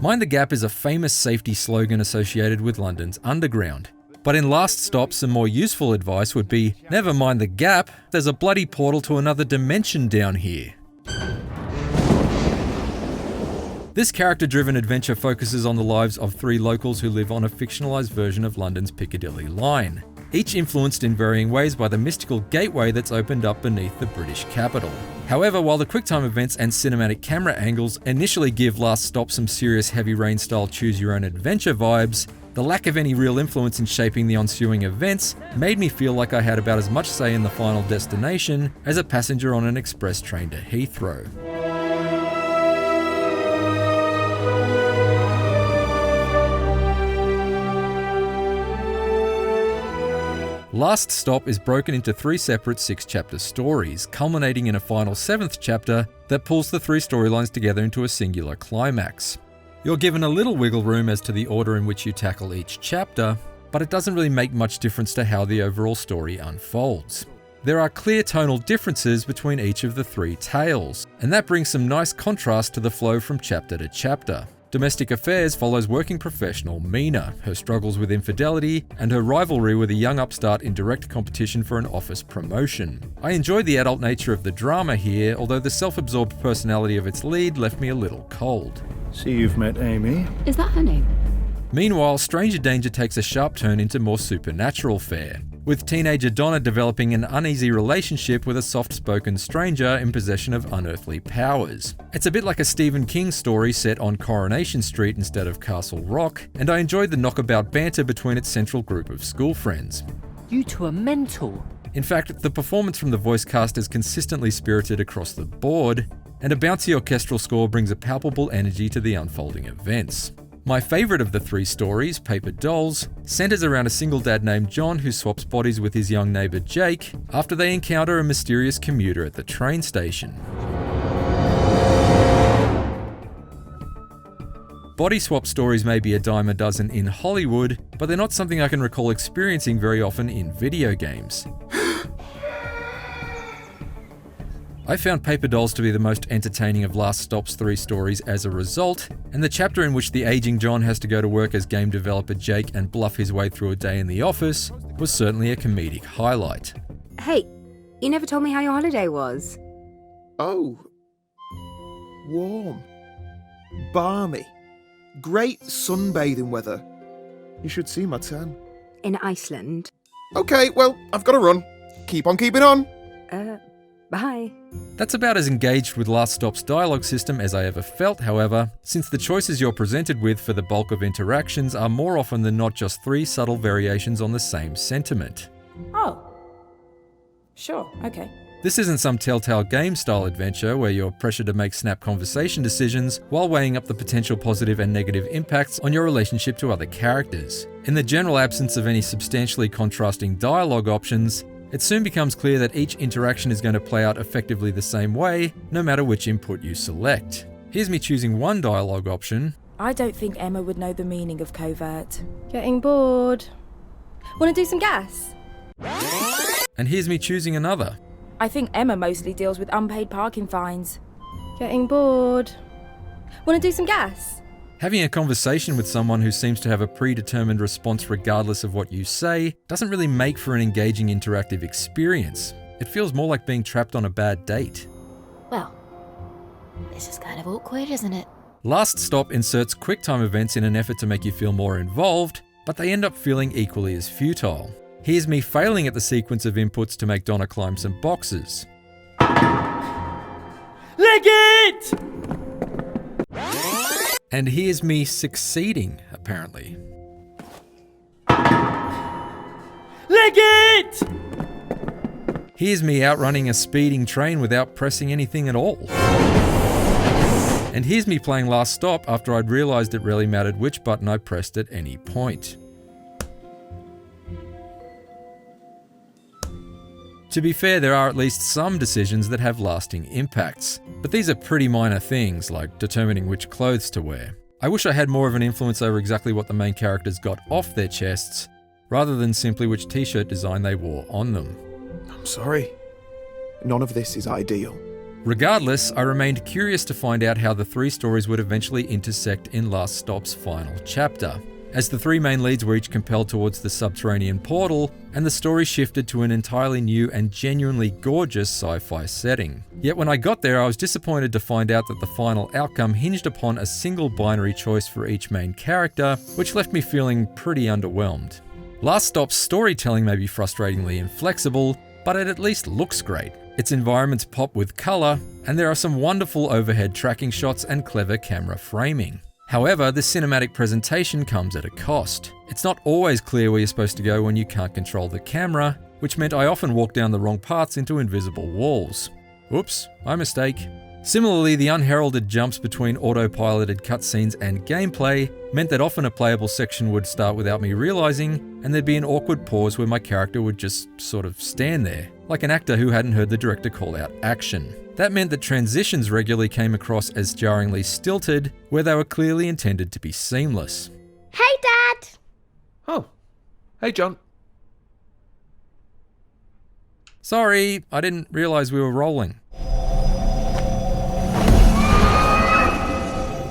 Mind the Gap is a famous safety slogan associated with London's underground. But in Last Stop, some more useful advice would be, never mind the gap, there's a bloody portal to another dimension down here. This character-driven adventure focuses on the lives of 3 locals who live on a fictionalised version of London's Piccadilly line, each influenced in varying ways by the mystical gateway that's opened up beneath the British capital. However, while the QuickTime events and cinematic camera angles initially give Last Stop some serious Heavy Rain style choose-your-own-adventure vibes, the lack of any real influence in shaping the ensuing events made me feel like I had about as much say in the final destination as a passenger on an express train to Heathrow. Last Stop is broken into 3 separate 6-chapter stories, culminating in a final 7th chapter that pulls the 3 storylines together into a singular climax. You're given a little wiggle room as to the order in which you tackle each chapter, but it doesn't really make much difference to how the overall story unfolds. There are clear tonal differences between each of the 3 tales, and that brings some nice contrast to the flow from chapter to chapter. Domestic Affairs follows working professional Mina, her struggles with infidelity, and her rivalry with a young upstart in direct competition for an office promotion. I enjoyed the adult nature of the drama here, although the self-absorbed personality of its lead left me a little cold. See, you've met Amy. Is that her name? Meanwhile, Stranger Danger takes a sharp turn into more supernatural fare, with teenager Donna developing an uneasy relationship with a soft-spoken stranger in possession of unearthly powers. It's a bit like a Stephen King story set on Coronation Street instead of Castle Rock, and I enjoyed the knockabout banter between its central group of school friends. You two are mental. In fact, the performance from the voice cast is consistently spirited across the board, and a bouncy orchestral score brings a palpable energy to the unfolding events. My favourite of the 3 stories, Paper Dolls, centres around a single dad named John who swaps bodies with his young neighbour Jake after they encounter a mysterious commuter at the train station. Body swap stories may be a dime a dozen in Hollywood, but they're not something I can recall experiencing very often in video games. I found Paper Dolls to be the most entertaining of Last Stop's 3 stories as a result, and the chapter in which the aging John has to go to work as game developer Jake and bluff his way through a day in the office was certainly a comedic highlight. Hey, you never told me how your holiday was. Oh. Warm. Balmy. Great sunbathing weather. You should see my tan. In Iceland. Okay, well, I've got to run. Keep on keeping on. Bye. That's about as engaged with Last Stop's dialogue system as I ever felt, however, since the choices you're presented with for the bulk of interactions are more often than not just 3 subtle variations on the same sentiment. Oh. Sure, okay. This isn't some Telltale game-style adventure where you're pressured to make snap conversation decisions while weighing up the potential positive and negative impacts on your relationship to other characters. In the general absence of any substantially contrasting dialogue options, it soon becomes clear that each interaction is going to play out effectively the same way, no matter which input you select. Here's me choosing one dialogue option. I don't think Emma would know the meaning of covert. Getting bored. Want to do some gas? And here's me choosing another. I think Emma mostly deals with unpaid parking fines. Getting bored. Want to do some gas? Having a conversation with someone who seems to have a predetermined response regardless of what you say doesn't really make for an engaging interactive experience. It feels more like being trapped on a bad date. Well, this is kind of awkward, isn't it? Last Stop inserts QuickTime events in an effort to make you feel more involved, but they end up feeling equally as futile. Here's me failing at the sequence of inputs to make Donna climb some boxes. Leg it! And here's me succeeding, apparently. Leg it! Here's me outrunning a speeding train without pressing anything at all. And here's me playing Last Stop after I'd realised it really mattered which button I pressed at any point. To be fair, there are at least some decisions that have lasting impacts, but these are pretty minor things, like determining which clothes to wear. I wish I had more of an influence over exactly what the main characters got off their chests, rather than simply which t-shirt design they wore on them. I'm sorry. None of this is ideal. Regardless, I remained curious to find out how the three stories would eventually intersect in Last Stop's final chapter, as the three main leads were each compelled towards the subterranean portal, and the story shifted to an entirely new and genuinely gorgeous sci-fi setting. Yet when I got there, I was disappointed to find out that the final outcome hinged upon a single binary choice for each main character, which left me feeling pretty underwhelmed. Last Stop's storytelling may be frustratingly inflexible, but it at least looks great. Its environments pop with colour, and there are some wonderful overhead tracking shots and clever camera framing. However, the cinematic presentation comes at a cost. It's not always clear where you're supposed to go when you can't control the camera, which meant I often walked down the wrong paths into invisible walls. Oops, my mistake. Similarly, the unheralded jumps between autopiloted cutscenes and gameplay meant that often a playable section would start without me realising, and there'd be an awkward pause where my character would just sort of stand there, like an actor who hadn't heard the director call out action. That meant that transitions regularly came across as jarringly stilted, where they were clearly intended to be seamless. Hey, Dad! Oh. Hey, John. Sorry, I didn't realise we were rolling.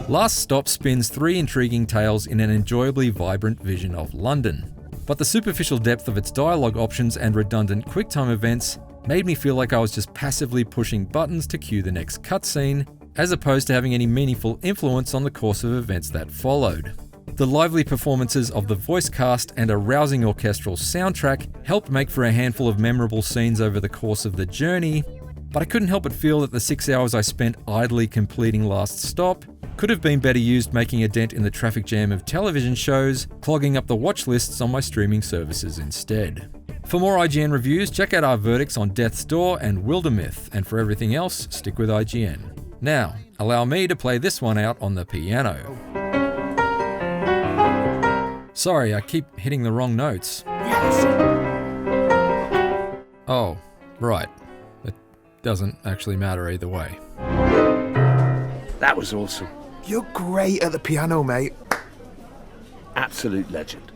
Last Stop spins three intriguing tales in an enjoyably vibrant vision of London. But the superficial depth of its dialogue options and redundant QuickTime events made me feel like I was just passively pushing buttons to cue the next cutscene, as opposed to having any meaningful influence on the course of events that followed. The lively performances of the voice cast and a rousing orchestral soundtrack helped make for a handful of memorable scenes over the course of the journey, but I couldn't help but feel that the 6 hours I spent idly completing Last Stop could have been better used making a dent in the traffic jam of television shows, clogging up the watch lists on my streaming services instead. For more IGN reviews, check out our verdicts on Death's Door and Wildermyth, and for everything else, stick with IGN. Now, allow me to play this one out on the piano. Sorry, I keep hitting the wrong notes. Oh, right. It doesn't actually matter either way. That was awesome. You're great at the piano, mate. Absolute legend.